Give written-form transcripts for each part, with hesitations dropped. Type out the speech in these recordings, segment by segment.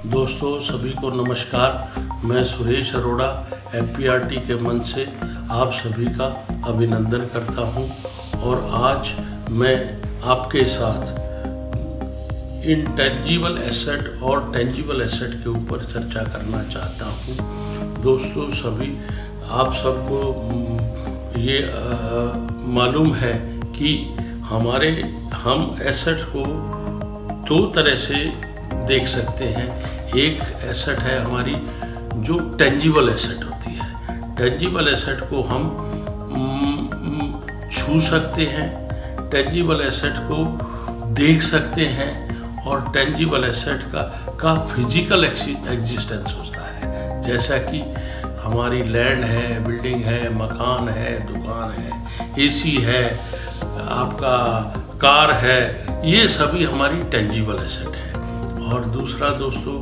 दोस्तों सभी को नमस्कार। मैं सुरेश अरोड़ा एफपीआरटी के मंच से आप सभी का अभिनंदन करता हूं और आज मैं आपके साथ इंटेंजिबल एसेट और टेंजिबल एसेट के ऊपर चर्चा करना चाहता हूं। दोस्तों सभी आप सबको ये मालूम है कि हम एसेट को दो तरह से देख सकते हैं। एक एसेट है हमारी जो टेंजिबल एसेट होती है। टेंजिबल एसेट को हम छू सकते हैं, टेंजिबल एसेट को देख सकते हैं और टेंजिबल एसेट का फिजिकल एग्जिस्टेंस होता है। जैसा कि हमारी लैंड है, बिल्डिंग है, मकान है, दुकान है, एसी है, आपका कार है, ये सभी हमारी टेंजिबल एसेट है। और दूसरा दोस्तों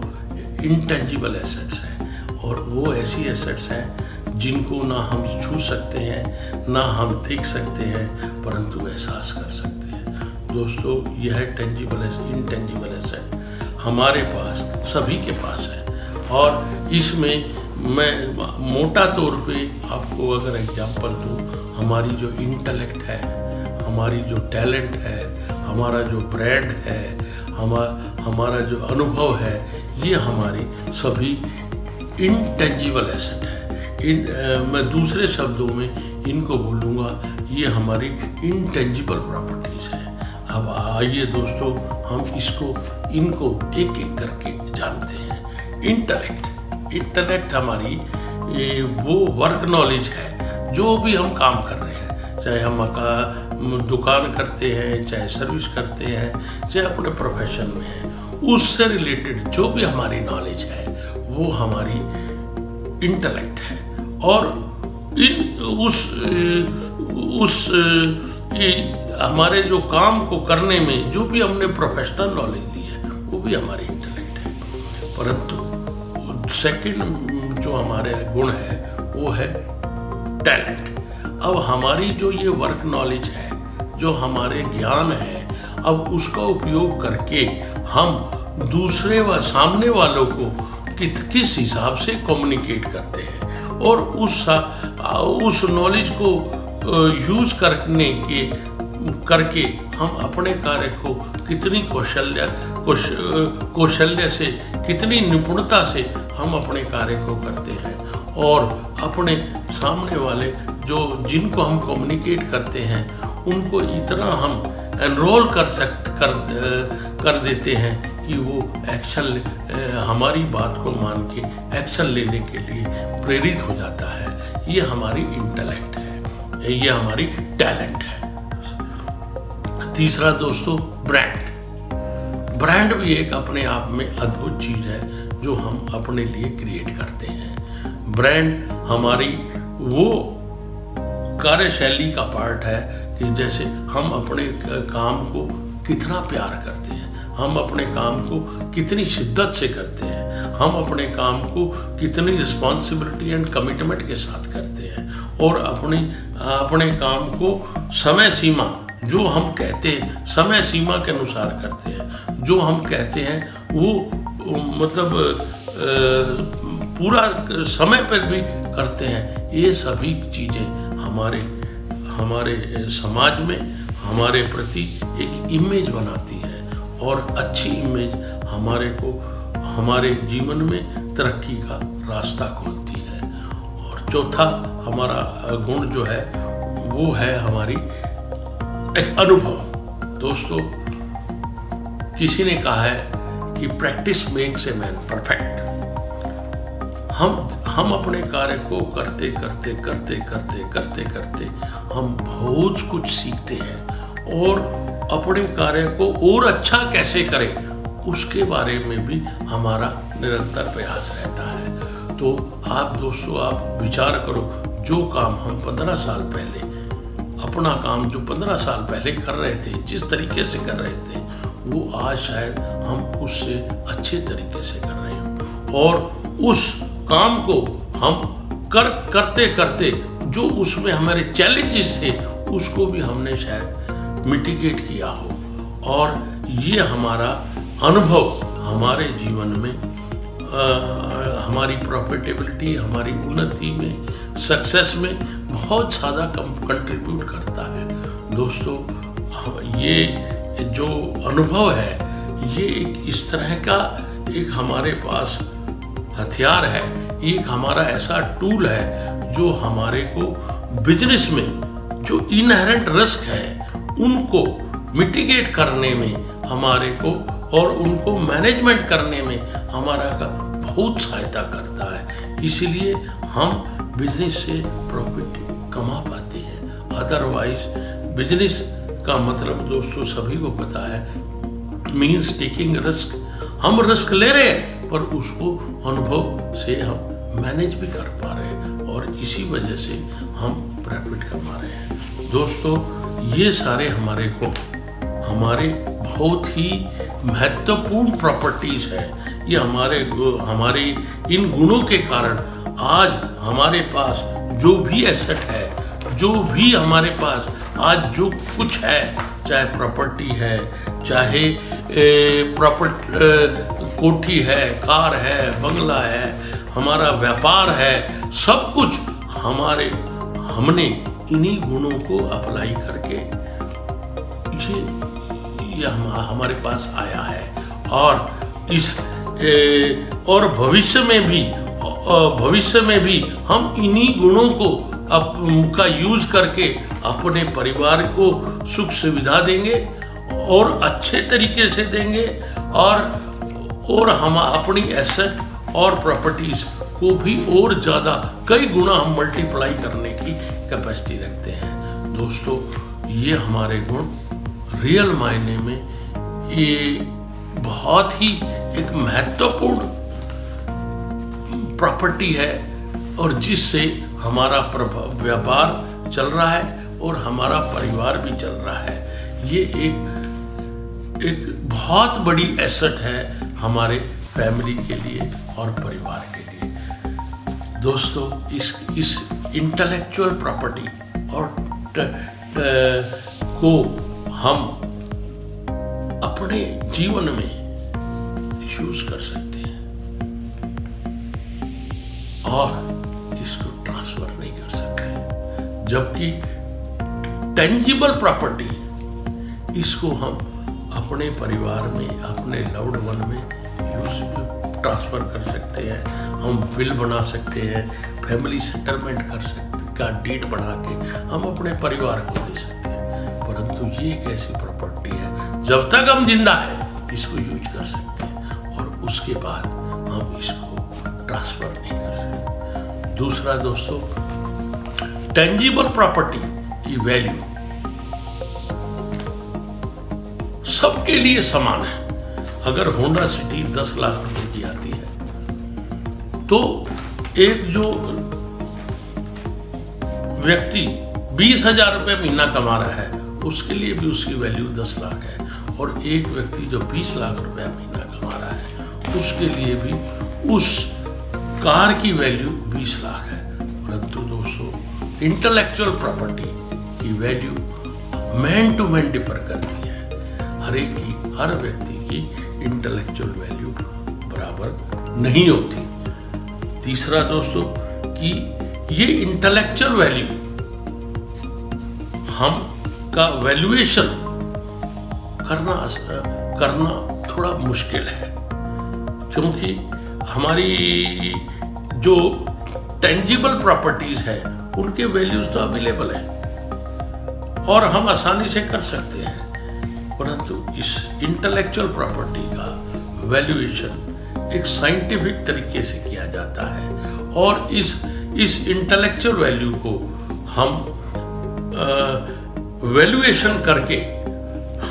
इंटेंजिबल एसेट्स हैं, और वो ऐसी एसेट्स हैं जिनको ना हम छू सकते हैं, ना हम देख सकते हैं, परंतु एहसास कर सकते हैं। दोस्तों यह इंटेंजिबल एसेट हमारे पास सभी के पास है और इसमें मैं मोटा तौर पे आपको अगर एग्जांपल दूँ, हमारी जो इंटेलेक्ट है, हमारी जो टैलेंट है, हमारा जो ब्रांड है, हमारा जो अनुभव है, ये हमारी सभी इंटेंजिबल एसेट है। मैं दूसरे शब्दों में इनको बोलूँगा, ये हमारी इंटेंजिबल प्रॉपर्टीज़ हैं। अब आइए दोस्तों हम इनको एक एक करके जानते हैं। इंटेलेक्ट हमारी वो वर्क नॉलेज है, जो भी हम काम कर रहे हैं, चाहे हम दुकान करते हैं, चाहे सर्विस करते हैं, चाहे अपने प्रोफेशन में हैं, उससे रिलेटेड जो भी हमारी नॉलेज है वो हमारी इंटेलेक्ट है। और हमारे जो काम को करने में जो भी हमने प्रोफेशनल नॉलेज ली है वो भी हमारी इंटेलेक्ट है। परंतु सेकंड जो हमारे गुण है वो है टैलेंट। अब हमारी जो ये वर्क नॉलेज है, जो हमारे ज्ञान है, अब उसका उपयोग करके हम दूसरे व सामने वालों को किस हिसाब से कम्युनिकेट करते हैं और उस नॉलेज को यूज करके हम अपने कार्य को कितनी कौशल्य से, कितनी निपुणता से हम अपने कार्य को करते हैं और अपने सामने वाले जिनको हम कम्युनिकेट करते हैं उनको इतना हम एनरोल कर देते हैं कि वो हमारी बात को मान के एक्शन लेने के लिए प्रेरित हो जाता है। ये हमारी इंटेलेक्ट है, ये हमारी टैलेंट है। तीसरा दोस्तों ब्रांड भी एक अपने आप में अद्भुत चीज है जो हम अपने लिए क्रिएट करते हैं। ब्रांड हमारी वो कार्यशैली का पार्ट है कि जैसे हम अपने काम को कितना प्यार करते हैं, हम अपने काम को कितनी शिद्दत से करते हैं, हम अपने काम को कितनी रिस्पॉन्सिबिलिटी एंड कमिटमेंट के साथ करते हैं और अपने काम को समय सीमा जो हम कहते हैं समय सीमा के अनुसार करते हैं। जो हम कहते हैं वो मतलब पूरा समय पर भी करते हैं। ये सभी चीज़ें हमारे समाज में हमारे प्रति एक इमेज बनाती है और अच्छी इमेज हमारे जीवन में तरक्की का रास्ता खोलती है। और चौथा हमारा गुण जो है वो है हमारी एक अनुभव। दोस्तों किसी ने कहा है कि practice makes a man perfect. हम अपने कार्य को करते हम बहुत कुछ सीखते हैं और अपने कार्य को और अच्छा कैसे करें उसके बारे में भी हमारा निरंतर प्रयास रहता है। तो आप दोस्तों आप विचार करो, जो काम हम 15 साल पहले अपना काम जो 15 साल पहले कर रहे थे, जिस तरीके से कर रहे थे, वो आज शायद हम उससे अच्छे तरीके से कर रहे हैं और उस काम को हम करते जो उसमें हमारे चैलेंजेस थे उसको भी हमने शायद मिटिगेट किया हो और ये हमारा अनुभव हमारे जीवन में हमारी प्रॉफिटेबिलिटी, हमारी उन्नति में, सक्सेस में बहुत ज़्यादा कंट्रीब्यूट करता है। दोस्तों, ये जो अनुभव है, ये एक इस तरह का एक हमारे पास हथियार है, एक हमारा ऐसा टूल है जो हमारे को बिजनेस में जो इनहेरेंट रिस्क है उनको मिटिगेट करने में हमारे को और उनको मैनेजमेंट करने में हमारा का बहुत सहायता करता है। इसीलिए हम बिजनेस से प्रॉफिट कमा पाते हैं। अदरवाइज बिजनेस का मतलब दोस्तों सभी को पता है, मीन्स टेकिंग रिस्क। हम रिस्क ले रहे हैं पर उसको अनुभव से हम मैनेज भी कर पा रहे हैं और इसी वजह से हम प्रॉफिट कमा रहे हैं। दोस्तों, ये सारे हमारे बहुत ही महत्वपूर्ण प्रॉपर्टीज है। ये हमारे इन गुणों के कारण आज हमारे पास जो भी एसेट है, जो भी हमारे पास आज जो कुछ है, चाहे प्रॉपर्टी है, चाहे कोठी है, कार है, बंगला है, हमारा व्यापार है, सब कुछ हमने इन्हीं गुणों को अप्लाई करके ये हमारे पास आया है। और भविष्य में भी हम इन्हीं गुणों को का यूज करके अपने परिवार को सुख सुविधा देंगे और अच्छे तरीके से देंगे और हम अपनी एसेट और प्रॉपर्टीज को भी और ज़्यादा कई गुना हम मल्टीप्लाई करने की कैपेसिटी रखते हैं। दोस्तों, ये हमारे गुण रियल मायने में ये बहुत ही एक महत्वपूर्ण प्रॉपर्टी है और जिससे हमारा व्यापार चल रहा है और हमारा परिवार भी चल रहा है। ये एक बहुत बड़ी एसेट है हमारे फैमिली के लिए और परिवार के लिए। दोस्तों, इस इंटेलेक्चुअल प्रॉपर्टी और को हम अपने जीवन में यूज कर सकते हैं और इसको ट्रांसफर नहीं कर सकते। जबकि टेंजिबल प्रॉपर्टी, इसको हम अपने परिवार में, अपने लव्ड वन में ट्रांसफर कर सकते हैं। हम विल बना सकते हैं, फैमिली सेटलमेंट कर सकते का डीड बना के हम अपने परिवार को दे सकते हैं। परंतु ये एक ऐसी प्रॉपर्टी है, जब तक हम जिंदा है इसको यूज कर सकते हैं और उसके बाद हम इसको ट्रांसफर नहीं कर सकते। दूसरा दोस्तों, टेंजिबल प्रॉपर्टी की वैल्यू सबके लिए समान है। अगर होंडा सिटी 10 लाख रुपए की आती है तो एक जो व्यक्ति 20,000 रुपये महीना कमा रहा है उसके लिए भी उसकी वैल्यू 10 लाख है, और एक व्यक्ति जो 20 लाख रुपया महीना कमा रहा है उसके लिए भी उस कार की वैल्यू 20 लाख है। परंतु दोस्तों, इंटेलेक्चुअल प्रॉपर्टी की value man to man differ करती है। हर व्यक्ति की इंटेलेक्चुअल वैल्यू बराबर नहीं होती। तीसरा दोस्तों, कि ये इंटेलेक्चुअल वैल्यू हम का वैल्यूएशन करना थोड़ा मुश्किल है, क्योंकि हमारी जो टेंजिबल प्रॉपर्टीज है उनके वैल्यूज तो अवेलेबल है और हम आसानी से कर सकते हैं। परंतु इस इंटेलेक्चुअल प्रॉपर्टी का वैल्यूएशन एक साइंटिफिक तरीके से किया जाता है और इस इंटेलेक्चुअल वैल्यू को हम वैल्यूएशन करके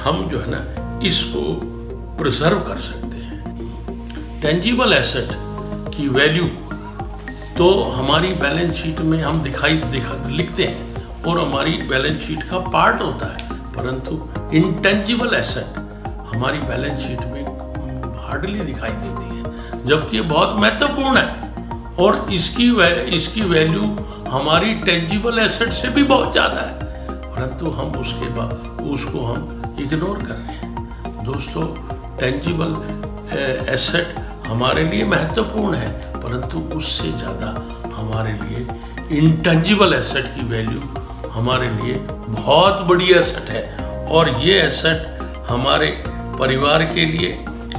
हम जो है ना इसको प्रिजर्व कर सकते हैं। टेंजिबल एसेट की वैल्यू तो हमारी बैलेंस शीट में हम लिखते हैं और हमारी बैलेंस शीट का पार्ट होता है, परंतु इंटेंजिबल एसेट हमारी बैलेंस शीट में हार्डली दिखाई देती है, जबकि ये बहुत महत्वपूर्ण है और इसकी वैल्यू हमारी टेंजिबल एसेट से भी बहुत ज़्यादा है, परंतु हम उसको हम इग्नोर कर रहे हैं। दोस्तों, टेंजिबल एसेट हमारे लिए महत्वपूर्ण है, परंतु उससे ज़्यादा हमारे लिए इंटेंजिबल एसेट की वैल्यू हमारे लिए बहुत बड़ी एसेट है। और ये एसेट हमारे परिवार के लिए,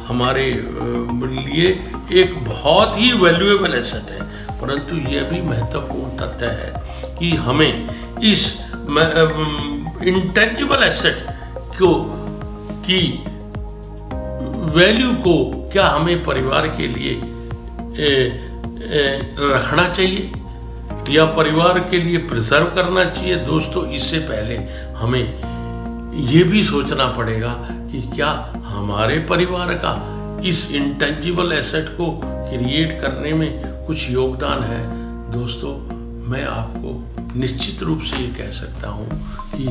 हमारे लिए एक बहुत ही वैल्यूएबल एसेट है। परंतु यह भी महत्वपूर्ण तथ्य है कि हमें इस इंटेंजिबल एसेट की वैल्यू को क्या हमें परिवार के लिए रखना चाहिए या परिवार के लिए प्रिजर्व करना चाहिए। दोस्तों, इससे पहले हमें ये भी सोचना पड़ेगा कि क्या हमारे परिवार का इस इंटेंजिबल एसेट को क्रिएट करने में कुछ योगदान है। दोस्तों, मैं आपको निश्चित रूप से ये कह सकता हूँ कि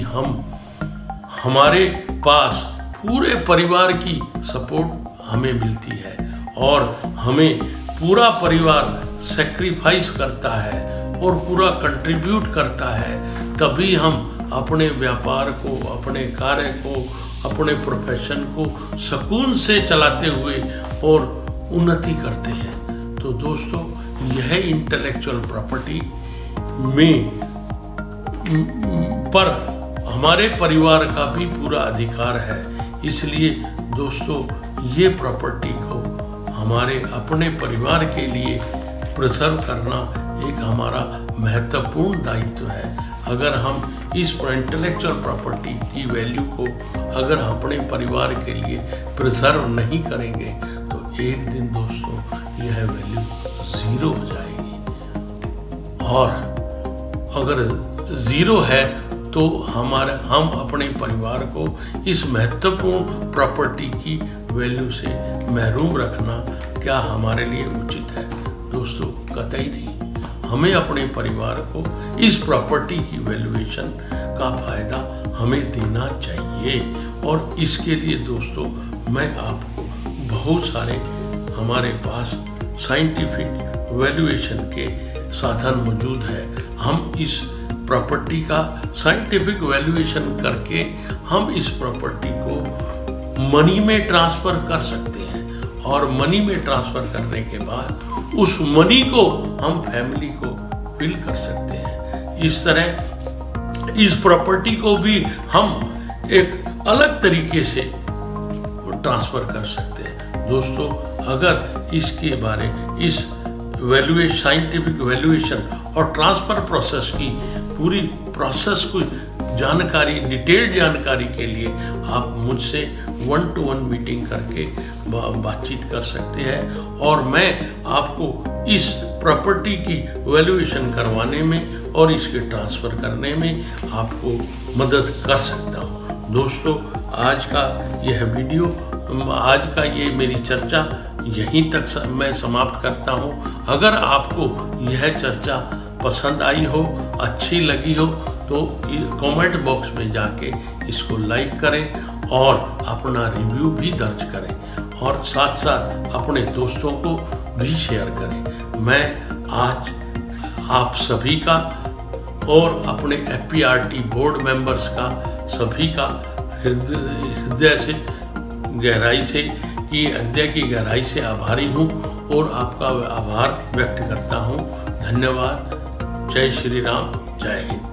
हमारे पास पूरे परिवार की सपोर्ट हमें मिलती है और हमें पूरा परिवार सेक्रीफाइस करता है और पूरा कंट्रीब्यूट करता है, तभी हम अपने व्यापार को, अपने कार्य को, अपने प्रोफेशन को सुकून से चलाते हुए और उन्नति करते हैं। तो दोस्तों, यह इंटेलेक्चुअल प्रॉपर्टी में पर हमारे परिवार का भी पूरा अधिकार है। इसलिए दोस्तों, ये प्रॉपर्टी को हमारे अपने परिवार के लिए प्रिजर्व करना एक हमारा महत्वपूर्ण दायित्व है। अगर हम इस इंटेलेक्चुअल प्रॉपर्टी की वैल्यू को अगर अपने परिवार के लिए प्रिजर्व नहीं करेंगे तो एक दिन दोस्तों यह वैल्यू ज़ीरो हो जाएगी। और अगर ज़ीरो है तो हम अपने परिवार को इस महत्वपूर्ण प्रॉपर्टी की वैल्यू से महरूम रखना क्या हमारे लिए उचित है? दोस्तों, कतई नहीं। हमें अपने परिवार को इस प्रॉपर्टी की वैल्यूएशन का फायदा हमें देना चाहिए। और इसके लिए दोस्तों, मैं आपको बहुत सारे हमारे पास साइंटिफिक वैल्यूएशन के साधन मौजूद है। हम इस प्रॉपर्टी का साइंटिफिक वैल्यूएशन करके हम इस प्रॉपर्टी को मनी में ट्रांसफर कर सकते हैं और मनी में ट्रांसफर करने के बाद उस मनी को हम फैमिली को बिल कर सकते हैं। इस तरह इस प्रॉपर्टी को भी हम एक अलग तरीके से ट्रांसफर कर सकते हैं। दोस्तों, अगर इसके बारे इस साइंटिफिक वैल्यूएशन और ट्रांसफर प्रोसेस की पूरी प्रोसेस को जानकारी, डिटेल्ड जानकारी के लिए आप मुझसे 1-to-1 मीटिंग करके बातचीत कर सकते हैं और मैं आपको इस प्रॉपर्टी की वैल्यूएशन करवाने में और इसके ट्रांसफ़र करने में आपको मदद कर सकता हूँ। दोस्तों, आज का यह वीडियो, आज का ये मेरी चर्चा यहीं तक मैं समाप्त करता हूँ। अगर आपको यह चर्चा पसंद आई हो, अच्छी लगी हो तो कमेंट बॉक्स में जाके इसको लाइक करें और अपना रिव्यू भी दर्ज करें और साथ साथ अपने दोस्तों को भी शेयर करें। मैं आज आप सभी का और अपने FPRT बोर्ड मेंबर्स का सभी का हृदय की गहराई से आभारी हूँ और आपका आभार व्यक्त करता हूँ। धन्यवाद। जय श्री राम, जय हिंद।